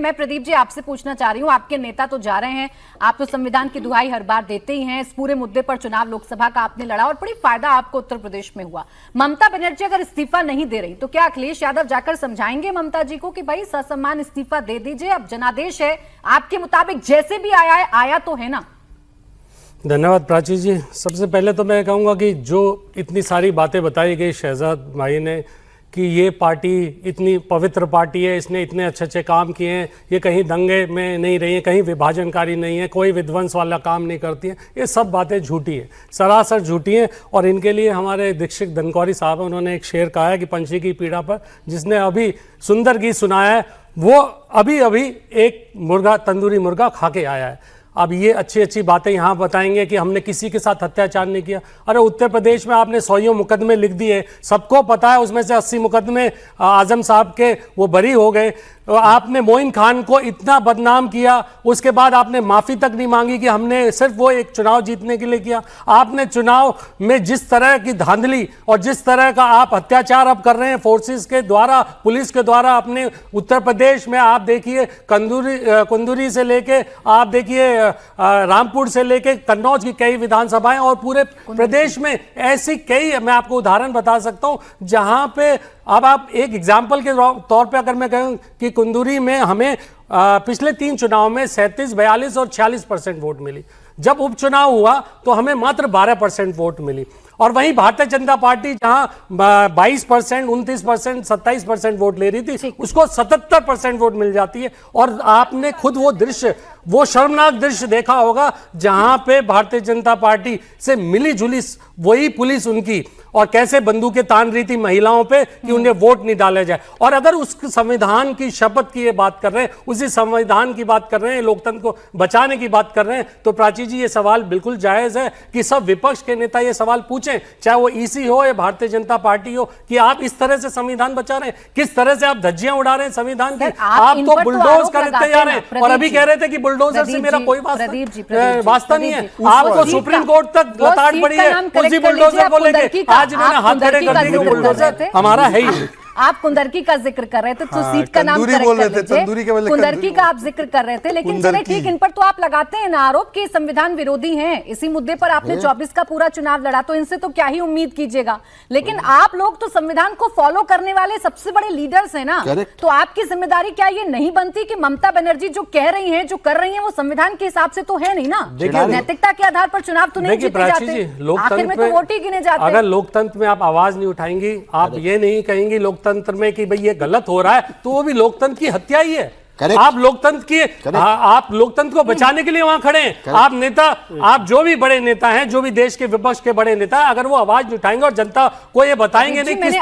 मैं प्रदीप जी आपसे पूछना चाह रही हूँ, आपके नेता तो जा रहे हैं, आप तो संविधान की दुहाई हर बार देते ही हैं, इस पूरे मुद्दे पर चुनाव लोकसभा का आपने लड़ा और बड़ी फायदा आपको उत्तर प्रदेश में हुआ। ममता बनर्जी अगर इस्तीफा नहीं दे रही तो क्या अखिलेश यादव जाकर समझाएंगे ममता जी को कि भाई ससम्मान इस्तीफा दे दीजिए, अब जनादेश है, आपके मुताबिक जैसे भी आया है आया तो है ना? धन्यवाद प्राची जी। सबसे पहले तो मैं कहूँगा कि जो इतनी सारी बातें बताई गई शहजाद भाई ने कि ये पार्टी इतनी पवित्र पार्टी है, इसने इतने अच्छे अच्छे काम किए हैं, ये कहीं दंगे में नहीं रही है, कहीं विभाजनकारी नहीं है, कोई विध्वंस वाला काम नहीं करती है, ये सब बातें झूठी है, सरासर झूठी हैं। और इनके लिए हमारे दीक्षित धनकौरी साहब उन्होंने एक शेर कहा है कि पंछी की पीड़ा पर, जिसने अभी सुंदर गीत सुनाया है वो अभी अभी एक मुर्गा, तंदूरी मुर्गा खा के आया है। अब ये अच्छी अच्छी बातें यहाँ बताएंगे कि हमने किसी के साथ अत्याचार नहीं किया। अरे उत्तर प्रदेश में आपने 100 मुकदमे लिख दिए, सबको पता है उसमें से 80 मुकदमे आजम साहब के वो बरी हो गए। आपने मोइन खान को इतना बदनाम किया, उसके बाद आपने माफ़ी तक नहीं मांगी कि हमने सिर्फ वो एक चुनाव जीतने के लिए किया। आपने चुनाव में जिस तरह की धांधली और जिस तरह का आप अत्याचार अब कर रहे हैं फोर्सेस के द्वारा, पुलिस के द्वारा अपने उत्तर प्रदेश में, आप देखिए कुंदूरी से लेके, आप देखिए रामपुर से लेके कन्नौज की कई विधानसभाएं और पूरे प्रदेश में ऐसी कई, मैं आपको उदाहरण बता सकता हूं जहां पे अब आप एक एग्जाम्पल के तौर पे अगर मैं कहूं कि कुंदूरी में हमें पिछले 3 चुनाव में 37, 42 और 46% वोट मिली। जब उपचुनाव हुआ तो हमें मात्र 12% वोट मिली। और वहीं भारतीय जनता पार्टी जहां 22%, 29%, 27% वोट ले रही थी, उसको 77% वोट मिल जाती है। और आपने खुद वो दृश्य, वो शर्मनाक दृश्य देखा होगा जहां पे भारतीय जनता पार्टी से मिली जुली वही पुलिस उनकी, और कैसे बंदूकें तान रही थी महिलाओं पे कि उन्हें वोट नहीं डाला जाए। और अगर उस संविधान की शपथ की ये बात कर रहे हैं, उसी संविधान की बात कर रहे हैं, लोकतंत्र को बचाने की बात कर रहे हैं, तो प्राची जी ये सवाल बिल्कुल जायज है कि सब विपक्ष के नेता ये सवाल पूछें, चाहे वो ईसी हो या भारतीय जनता पार्टी हो, कि आप इस तरह से संविधान बचा रहे हैं, किस तरह से आप धज्जियां उड़ा रहे हैं संविधान की। आप तो बुलडोज करते जा रहे हैं और अभी कह रहे थे कि बुलडोजर से मेरा कोई वास्ता नहीं है। आपको सुप्रीम कोर्ट तक लताड़ पड़ी है उसी बुलडोजर को लेके, आज इन्होंने हाथ खड़े कर दिए कि बुलडोजर हमारा है ही। आप कुंदरकी का जिक्र कर रहे थे तो सीट का नाम करेक्ट कर लीजिए। कुंदरकी का आप जिक्र कर रहे थे, लेकिन चले ठीक, इन पर तो आप लगाते हैं ना आरोप कि संविधान विरोधी हैं। इसी मुद्दे पर आपने 24 का पूरा चुनाव लड़ा, तो इनसे तो क्या ही उम्मीद कीजिएगा। लेकिन आप लोग तो संविधान को फॉलो करने वाले सबसे बड़े लीडर्स हैं ना, तो आपकी जिम्मेदारी क्या ये नहीं बनती कि ममता बनर्जी जो कह रही है, जो कर रही है, वो संविधान के हिसाब से तो है नहीं ना? नैतिकता के आधार पर चुनाव तो नहीं जीते जाते, आखिर में तो वोट ही गिने जाते। अगर लोकतंत्र में आप आवाज नहीं उठाएंगी, आप ये नहीं कहेंगी लोकतंत्र में कि भाई ये गलत हो रहा है, तो वो भी लोकतंत्र की हत्या ही है। आप लोकतंत्र को बचाने के लिए वहां खड़े हैं। आप नेता, आप जो भी बड़े नेता हैं, जो भी देश के विपक्ष के बड़े नेता, अगर वो आवाज नहीं उठाएंगे और जनता को ये बताएंगे नहीं किस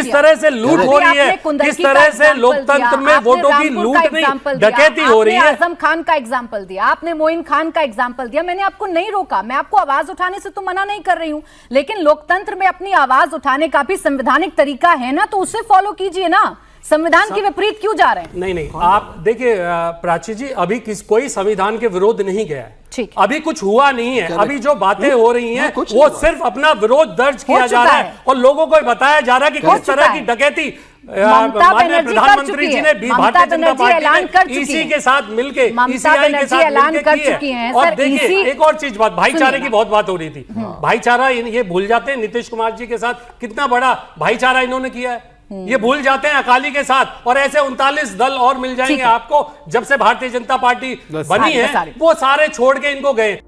तरह से लूट हो रही है, किस तरह से लोकतंत्र में वोटों की लूट नहीं, डकैती हो रही है। आजम खान का एग्जाम्पल दिया आपने, मोइन खान का एग्जाम्पल दिया, मैंने आपको नहीं रोका, मैं आपको आवाज उठाने से तो मना नहीं कर रही हूं, लेकिन लोकतंत्र में अपनी आवाज उठाने का भी संवैधानिक तरीका है ना, तो उसे फॉलो कीजिए ना। संविधान के विपरीत क्यों जा रहे हैं? नहीं, आप देखिए प्राची जी, अभी कोई संविधान के विरोध नहीं गया है, अभी कुछ हुआ नहीं है। अभी जो बातें हो रही हैं वो सिर्फ अपना विरोध दर्ज किया जा रहा है और लोगों को बताया जा रहा है कि किस तरह की डकैती माननीय प्रधानमंत्री जी ने भी भारतीय जनता पार्टी ने इसी के साथ मिलके, ईसीआई के साथ मिलके की है। और देखिए एक और चीज, बात भाईचारे की बहुत बात हो रही थी, भाईचारा ये भूल जाते हैं। नीतीश कुमार जी के साथ कितना बड़ा भाईचारा इन्होंने किया है, ये भूल जाते हैं अकाली के साथ। और ऐसे 39 दल और मिल जाएंगे आपको, जब से भारतीय जनता पार्टी बनी है वो सारे छोड़ के इनको गए।